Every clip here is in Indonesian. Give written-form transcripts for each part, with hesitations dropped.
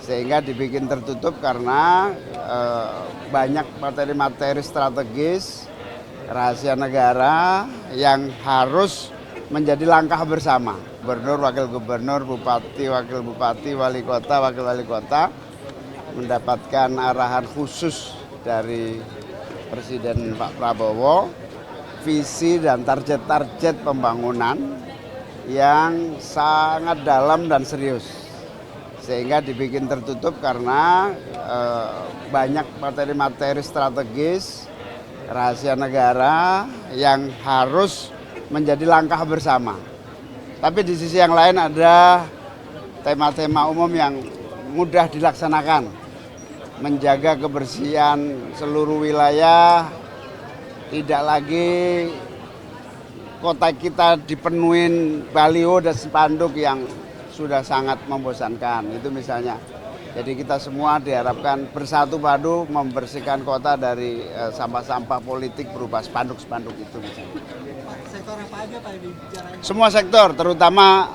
sehingga dibikin tertutup karena banyak materi-materi strategis rahasia negara yang harus menjadi langkah bersama. Gubernur, wakil gubernur, bupati, wakil bupati, wali kota, wakil wali kota mendapatkan arahan khusus dari Presiden Pak Prabowo, visi dan target-target pembangunan yang sangat dalam dan serius. Sehingga dibikin tertutup karena banyak materi-materi strategis rahasia negara yang harus menjadi langkah bersama. Tapi di sisi yang lain ada tema-tema umum yang mudah dilaksanakan. Menjaga kebersihan seluruh wilayah, tidak lagi kota kita dipenuhin baliho dan spanduk yang sudah sangat membosankan. Itu misalnya. Jadi kita semua diharapkan bersatu padu membersihkan kota dari sampah-sampah politik berupa spanduk-spanduk itu misalnya. Sektor apa aja Pak dibicarain? Semua sektor, terutama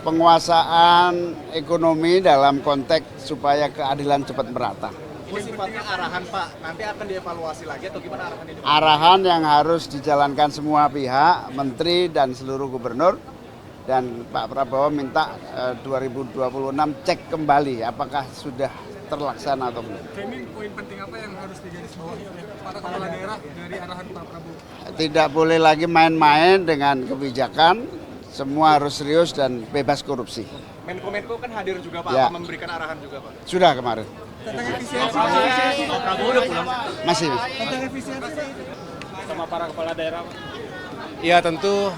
penguasaan ekonomi dalam konteks supaya keadilan cepat merata. Ini sifatnya arahan Pak, nanti akan dievaluasi lagi atau gimana arahannya? Arahan yang harus dijalankan semua pihak, menteri dan seluruh gubernur. Dan Pak Prabowo minta 2026 cek kembali apakah sudah terlaksana atau belum. Femi, poin penting apa yang harus digarisbawahi oleh para kepala daerah dari arahan Pak Prabowo? Tidak boleh lagi main-main dengan kebijakan, semua harus serius dan bebas korupsi. Menko kan hadir juga Pak, Ya. memberikan arahan juga Pak. Sudah kemarin. Tentang efisiensi, Pak Prabowo udah pulang. Masih. tentang efisiensi. Sama para kepala daerah. Ya tentu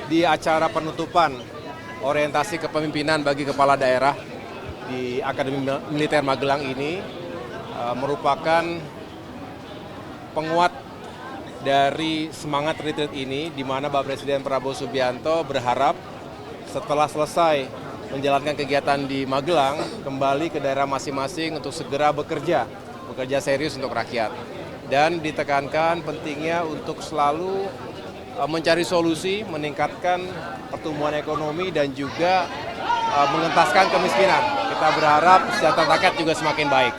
di acara penutupan orientasi kepemimpinan bagi kepala daerah di Akademi Militer Magelang ini merupakan penguat dari semangat retreat ini, di mana Bapak Presiden Prabowo Subianto berharap setelah selesai menjalankan kegiatan di Magelang, kembali ke daerah masing-masing untuk segera bekerja serius untuk rakyat. Dan ditekankan pentingnya untuk selalu mencari solusi, meningkatkan pertumbuhan ekonomi dan juga mengentaskan kemiskinan. Kita berharap kesejahteraan rakyat juga semakin baik.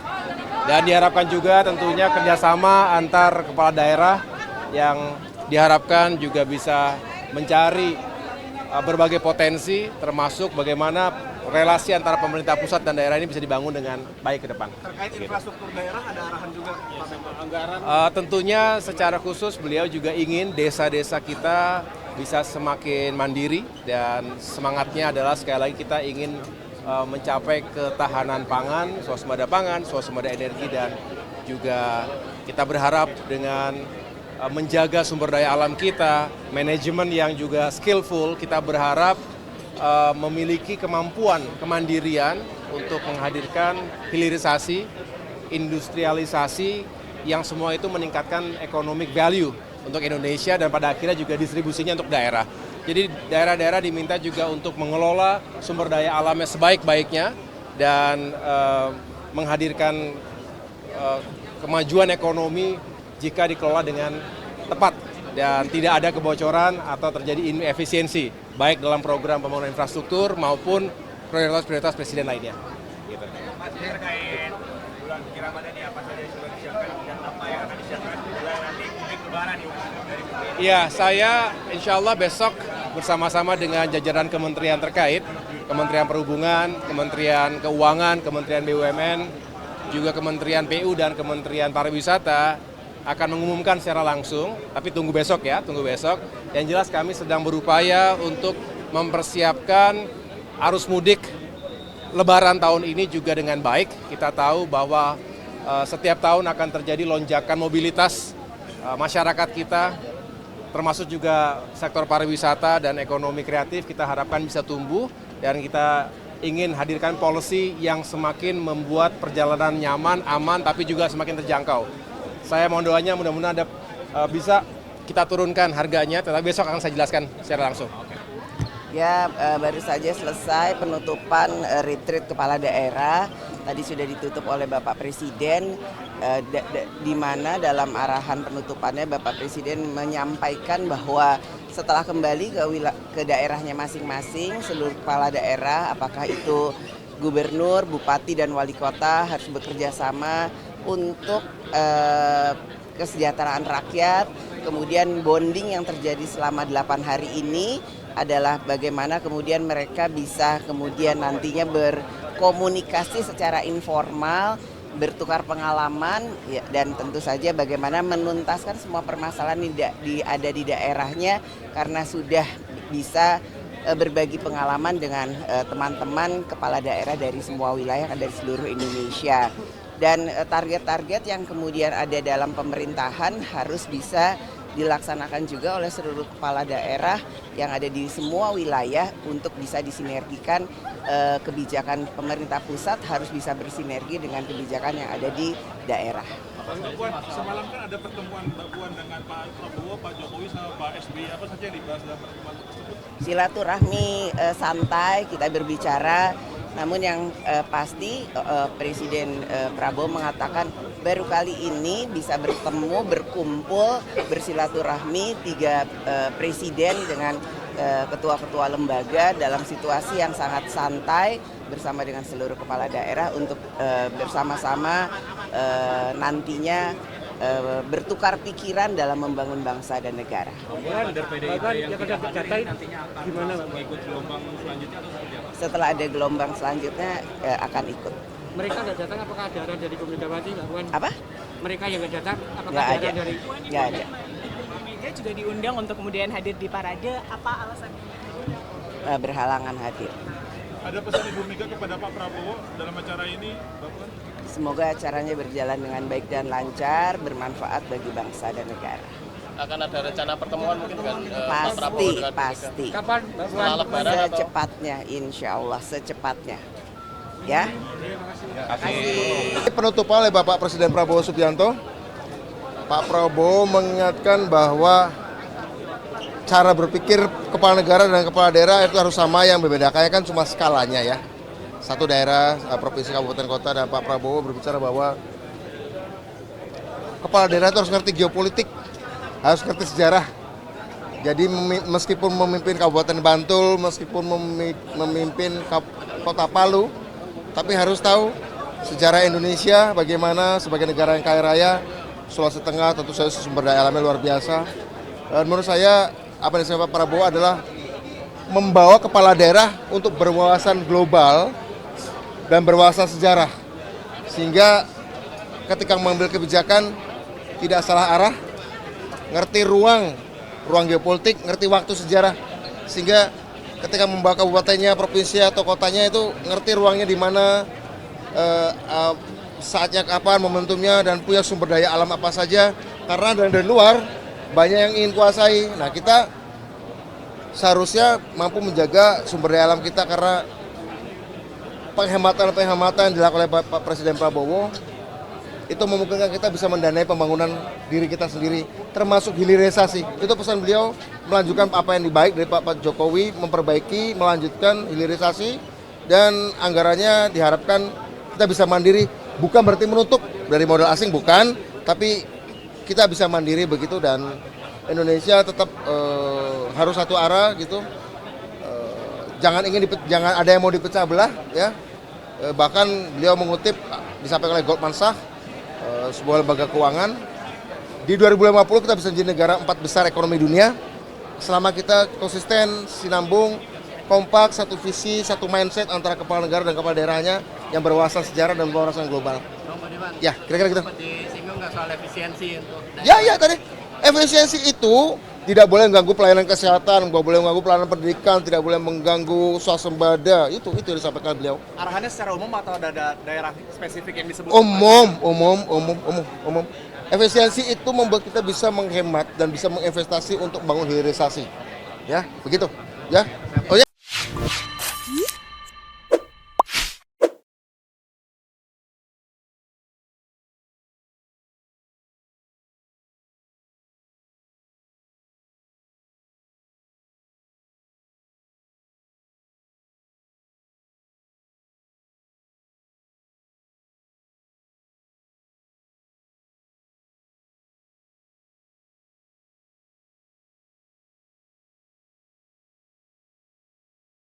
Dan diharapkan juga tentunya kerjasama antar kepala daerah yang diharapkan juga bisa mencari berbagai potensi, termasuk bagaimana relasi antara pemerintah pusat dan daerah ini bisa dibangun dengan baik ke depan. Terkait infrastruktur daerah ada arahan juga Pak Menko. Anggaran. Tentunya secara khusus beliau juga ingin desa-desa kita bisa semakin mandiri, dan semangatnya adalah sekali lagi kita ingin mencapai ketahanan pangan, swasembada energi, dan juga kita berharap dengan menjaga sumber daya alam kita, manajemen yang juga skillful, kita berharap memiliki kemampuan kemandirian untuk menghadirkan hilirisasi, industrialisasi yang semua itu meningkatkan economic value untuk Indonesia dan pada akhirnya juga distribusinya untuk daerah. Jadi daerah-daerah diminta juga untuk mengelola sumber daya alamnya sebaik-baiknya dan menghadirkan kemajuan ekonomi jika dikelola dengan tepat dan tidak ada kebocoran atau terjadi inefisiensi baik dalam program pembangunan infrastruktur maupun prioritas-prioritas presiden lainnya. Gitu. Terkait bulan suci Ramadan ini apa saja yang sudah disiapkan dan apa yang akan disiapkan bulan nanti mudik lebaran nih dari Iya, saya insya Allah besok bersama-sama dengan jajaran kementerian terkait, Kementerian Perhubungan, Kementerian Keuangan, Kementerian BUMN, juga Kementerian PU dan Kementerian Pariwisata akan mengumumkan secara langsung, tapi tunggu besok ya, tunggu besok. Yang jelas kami sedang berupaya untuk mempersiapkan arus mudik Lebaran tahun ini juga dengan baik. Kita tahu bahwa setiap tahun akan terjadi lonjakan mobilitas masyarakat kita, termasuk juga sektor pariwisata dan ekonomi kreatif kita harapkan bisa tumbuh, dan kita ingin hadirkan policy yang semakin membuat perjalanan nyaman, aman, tapi juga semakin terjangkau. Saya mohon doanya mudah-mudahan bisa kita turunkan harganya, tetapi besok akan saya jelaskan secara langsung. Ya, baru saja selesai penutupan retreat kepala daerah. Tadi sudah ditutup oleh Bapak Presiden, di mana dalam arahan penutupannya Bapak Presiden menyampaikan bahwa setelah kembali ke daerahnya masing-masing, seluruh kepala daerah, apakah itu gubernur, bupati, dan wali kota harus bekerja sama untuk kesejahteraan rakyat. Kemudian bonding yang terjadi selama 8 hari ini adalah bagaimana kemudian mereka bisa kemudian nantinya berkomunikasi secara informal, bertukar pengalaman, ya, dan tentu saja bagaimana menuntaskan semua permasalahan ada di daerahnya karena sudah bisa berbagi pengalaman dengan teman-teman kepala daerah dari semua wilayah dari seluruh Indonesia. Dan target-target yang kemudian ada dalam pemerintahan harus bisa dilaksanakan juga oleh seluruh kepala daerah yang ada di semua wilayah untuk bisa disinergikan. Kebijakan pemerintah pusat harus bisa bersinergi dengan kebijakan yang ada di daerah. Mbak Puan, semalam kan ada pertemuan Mbak Puan dengan Pak Prabowo, Pak Jokowi sama Pak SBY. Apa saja yang dibahas dalam pertemuan tersebut? Silaturahmi santai, kita berbicara. Namun yang pasti Presiden Prabowo mengatakan baru kali ini bisa bertemu, berkumpul, bersilaturahmi 3 presiden dengan ketua-ketua lembaga dalam situasi yang sangat santai bersama dengan seluruh kepala daerah untuk bersama-sama nantinya bertukar pikiran dalam membangun bangsa dan negara. Setelah ada gelombang selanjutnya akan ikut. Mereka nggak datang, apakah ada arahan dari Bu Megawati, Mbak Puan? Apa? Mereka yang nggak datang, apakah Nggak ada ada. arahan dari? Nggak ada. Mega juga diundang untuk kemudian hadir di parade, apa alasannya? Berhalangan hadir. Ada pesan Ibu Mega kepada Pak Prabowo dalam acara ini, Mbak Puan? Semoga acaranya berjalan dengan baik dan lancar, bermanfaat bagi bangsa dan negara. Akan ada rencana pertemuan mungkin dengan Pak Prabowo dengan Pasti. Kapan, Mbak Puan? setelah Lebaran atau Secepatnya, insya Allah secepatnya. Ya. Penutupan oleh Bapak Presiden Prabowo Subianto, Pak Prabowo mengingatkan bahwa cara berpikir kepala negara dan kepala daerah itu harus sama, yang membedakannya kan cuma skalanya ya. Satu daerah, provinsi, kabupaten, kota, dan Pak Prabowo berbicara bahwa kepala daerah itu harus ngerti geopolitik, harus ngerti sejarah. Jadi meskipun memimpin Kabupaten Bantul, meskipun memimpin Kota Palu, tapi harus tahu sejarah Indonesia bagaimana sebagai negara yang kaya raya. Sulawesi Tengah tentu saja sumber daya alamnya luar biasa. Dan menurut saya apa yang disampaikan Pak Prabowo adalah membawa kepala daerah untuk berwawasan global dan berwawasan sejarah, sehingga ketika mengambil kebijakan tidak salah arah, ngerti ruang geopolitik, ngerti waktu sejarah, sehingga ketika membawa kabupatennya, provinsi atau kotanya itu ngerti ruangnya di mana, saatnya kapan, momentumnya, dan punya sumber daya alam apa saja. Karena dari luar banyak yang ingin kuasai. Nah, kita seharusnya mampu menjaga sumber daya alam kita, karena penghematan yang dilakukan oleh Pak Presiden Prabowo itu memungkinkan kita bisa mendanai pembangunan diri kita sendiri, termasuk hilirisasi. Itu pesan beliau, melanjutkan apa yang baik dari Pak Jokowi, memperbaiki, melanjutkan hilirisasi, dan anggarannya diharapkan kita bisa mandiri, bukan berarti menutup dari modal asing, bukan, tapi kita bisa mandiri begitu, dan Indonesia tetap harus satu arah gitu. Jangan ada yang mau dipecah belah ya. Bahkan beliau mengutip disampaikan oleh Goldman Sachs, sebuah lembaga keuangan, di 2050 kita bisa menjadi negara 4 besar ekonomi dunia selama kita konsisten, sinambung, kompak, satu visi, satu mindset antara kepala negara dan kepala daerahnya yang berwawasan sejarah dan berwawasan global. Ya, kira-kira gitu. disinggung nggak soal efisiensi untuk Ya tadi efisiensi itu tidak boleh mengganggu pelayanan kesehatan, nggak boleh mengganggu pelayanan pendidikan, tidak boleh mengganggu swasembada. Itu yang disampaikan beliau. Arahannya secara umum atau ada daerah spesifik yang disebut? Umum. Efisiensi itu membuat kita bisa menghemat dan bisa menginvestasi untuk bangun hilirisasi. Ya, begitu. Ya. Oh ya.